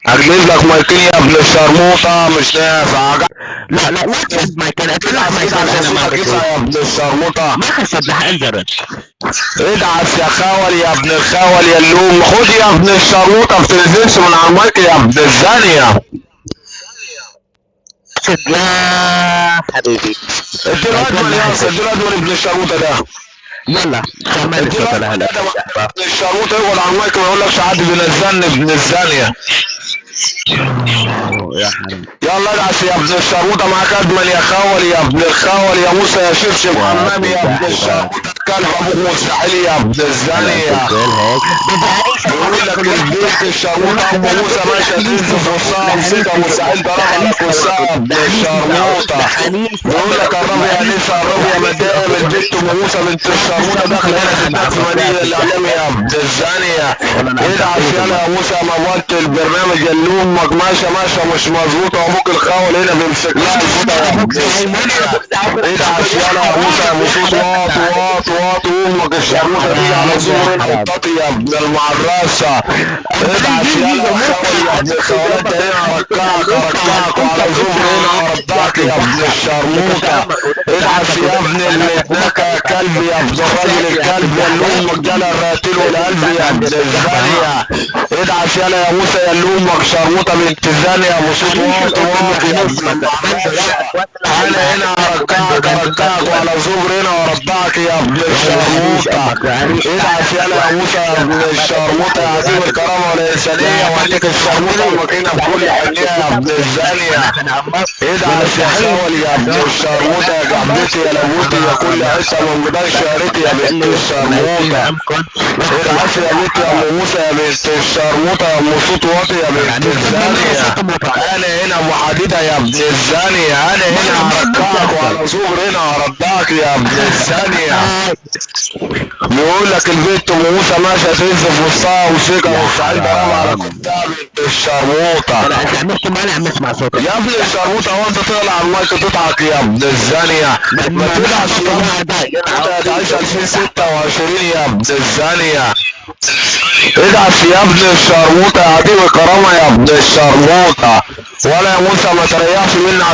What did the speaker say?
اجيب لك مايكين يا ابن الشرموطه مش نافع. لا لا لا تجيب مايكل، ادفع مايكل انا ما عشان يا ابن الشرموطه. ما حسب انزل. ادعس يا خول يا ابن الخول يا اللوم. خد يا ابن الشرموطه ما تنزلش من على المايك يا ابن الزانيه. لا حبيبي اديله ادمن يا اسطى، اديله ادمن ابن الشرموطه ده. يلا كمل اديله لا لا ابن الشرموطه يقعد على المايك ما يقولكش حد بينزلني ابن الزانيه. يا حبيبي يلا ادعس يا ابن الشرموطه. معاك ادمن يا خول يا ابن الخول يا موسى يا شبشب حمام يا ابن الشرموطه كلب ابوك مستحيل يا ابن الزانيه. يقول لك البيت الشرموطه ام موسى ماشيه تنزف وسطها مسكها مستحيل ضربها لك وسطها يا ابن الشرموطه. يقول لك قرب يا انسه قرب يا مدام البيت ام موسى بنت الشرموطه داخله هنا في مدينه الاعلام يا ابن الزانيه. ادعس يلا يا موسى موت البرنامج اللي امك ماشيه مش مظبوطه وابوك الخول هنا بيمسك لها الفوطه يا ابن الزانيه. ادعس يلا يا موسى يا مصوص واط امك الشرموطه دي على زور القطاطي يا ابن المعرسه. ادعس يلا يا خول يا ابن الخولات هنا ركعك وعلى زور هنا ردعك يا ابن الشرموطه. ادعس يا ابن المتنكه يا كلب يا ابن الراجل الكلب يا اللي امك جالها الراتيل والقلب يا ابن الزانيه. ادعس يلا يا موسى يا اللي امك شرموطه بنت الزانيه يا مصوص واط يا ابن المعرسه. انا هنا اركعك وعلى زور هنا وردعك يا ابن الشرموطه. ادعس يلا يا موسى يا ابن الشرموطه يا عظيم الكرامه والانسانيه وعندك الشرموطه ومكينه بكل حنيه يا ابن الزانيه. ادعس يا خول يا ابن الشرموطه يا جعبتي يا لبوتي يا كل حته من بدايه شهرتي يا بنت الشرموطه. ادعس يا بنت يا ام موسى يا بنت الشرموطه يا ام صوت واطي يا بنت الزانيه. انا هنا ابو حديده يا ابن الزانيه. انا هنا هركعك وعلى زور هنا هردعك يا ابن الزانيه. بيقول لك البيت ام موسى ماشيه تنزف وسطها وسكه وسعيد ضربها على كنتها بنت الشرموطه. انا عملت ما انا عم اسمع صوتك يا ابن الشرموطه هو انت طالع على المايك تضحك يا ابن الزانيه. ما تدعش يا انت عايش 2026 يا ابن الزانيه. ادعس يا ابن الشرموطه يا عديم الكرامه يا ابن الشرموطه. ولا يا موسى ما تريحش مني